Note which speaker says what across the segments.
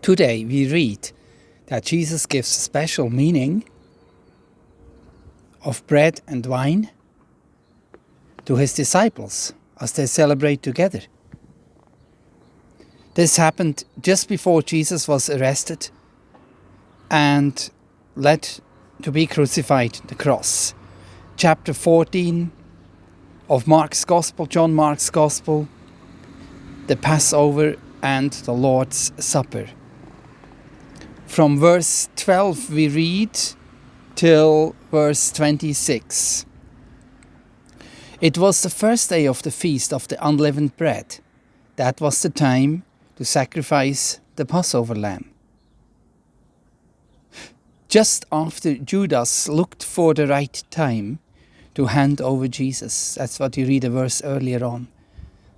Speaker 1: Today we read that Jesus gives special meaning of bread and wine to his disciples as they celebrate together. This happened just before Jesus was arrested and led to be crucified on the cross. Chapter 14 of Mark's Gospel, John Mark's Gospel, the Passover and the Lord's Supper. From verse 12 we read till verse 26. It was the first day of the feast of the unleavened bread. That was the time to sacrifice the Passover lamb. Just after Judas looked for the right time to hand over Jesus. That's what you read a verse earlier on.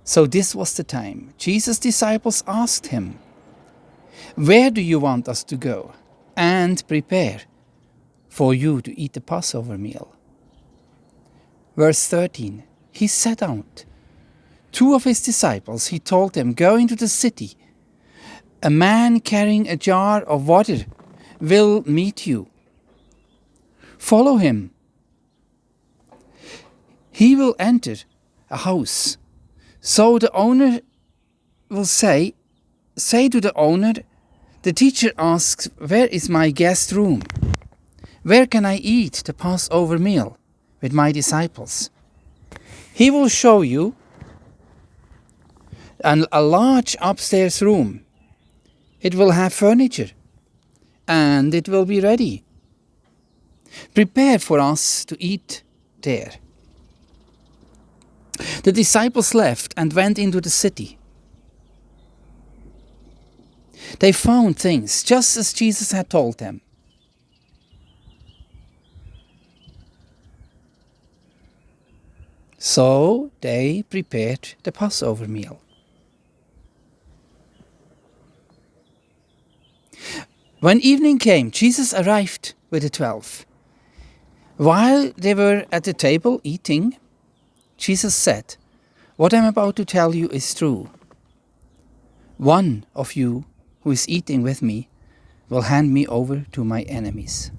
Speaker 1: So this was the time. Jesus' disciples asked him, "Where do you want us to go and prepare for you to eat the Passover meal?" Verse 13, he set out. 2 of his disciples, he told them, "Go into the city. A man carrying a jar of water will meet you. Follow him. He will enter a house. So the owner will say to the owner, 'The teacher asks, where is my guest room? Where can I eat the Passover meal with my disciples?' He will show you a large upstairs room. It will have furniture and it will be ready. Prepare for us to eat there." The disciples left and went into the city. They found things just as Jesus had told them. So they prepared the Passover meal. When evening came, Jesus arrived with the 12. While they were at the table eating, Jesus said, "What I'm about to tell you is true. One of you who is eating with me will hand me over to my enemies."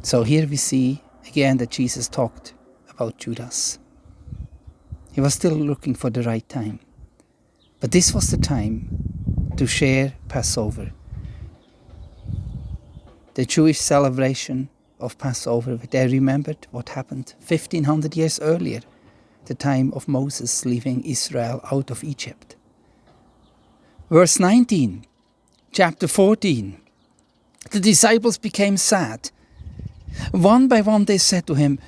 Speaker 1: So here we see again that Jesus talked about Judas. He was still looking for the right time. But this was the time to share Passover. The Jewish celebration of Passover, they remembered what happened 1500 years earlier, the time of Moses leaving Israel out of Egypt. Verse 19, chapter 14. The disciples became sad. One by one they said to him,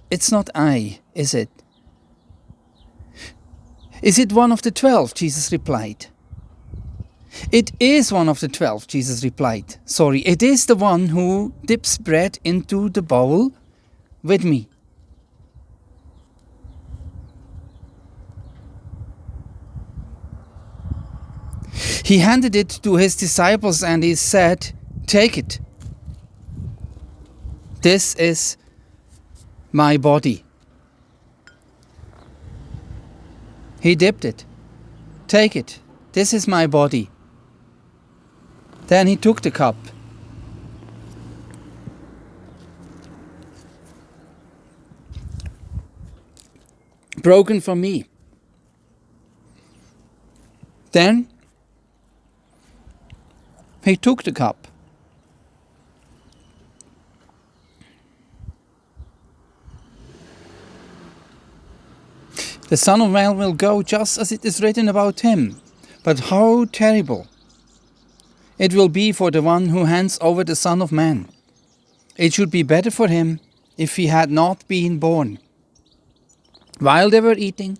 Speaker 1: "It's not I, is it?" "Is it one of the 12?" Jesus replied. "It is one of the 12, Jesus replied. It is the one who dips bread into the bowl with me. He handed it to his disciples and he said, "Take it. This is my body." He dipped it. "Take it. This is my body." Then he took the cup. Broken for me. Then he took the cup. The Son of Man will go just as it is written about him. But how terrible it will be for the one who hands over the Son of Man. It should be better for him if he had not been born. While they were eating,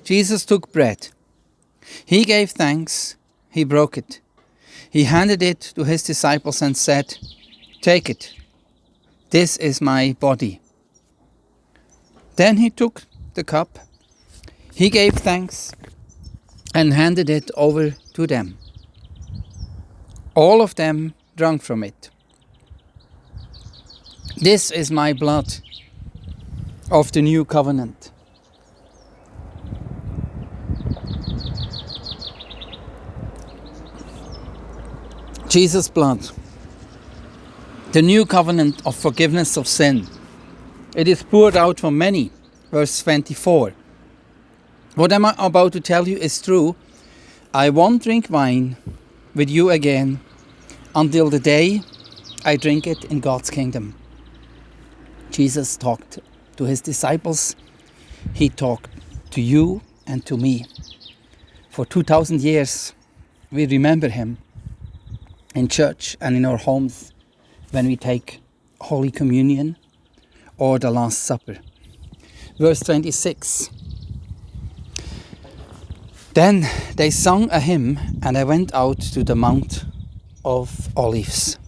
Speaker 1: Jesus took bread. He gave thanks. He broke it. He handed it to his disciples and said, "Take it. This is my body." Then he took the cup. He gave thanks and handed it over to them. All of them drank from it. "This is my blood of the new covenant." Jesus' blood, the new covenant of forgiveness of sin. It is poured out for many. Verse 24. What I'm about to tell you is true. I won't drink wine with you again until the day I drink it in God's kingdom. Jesus talked to his disciples. He talked to you and to me. For 2,000 years, we remember him in church and in our homes when we take Holy Communion or the Last Supper. Verse 26. Then they sung a hymn, and I went out to the Mount of Olives.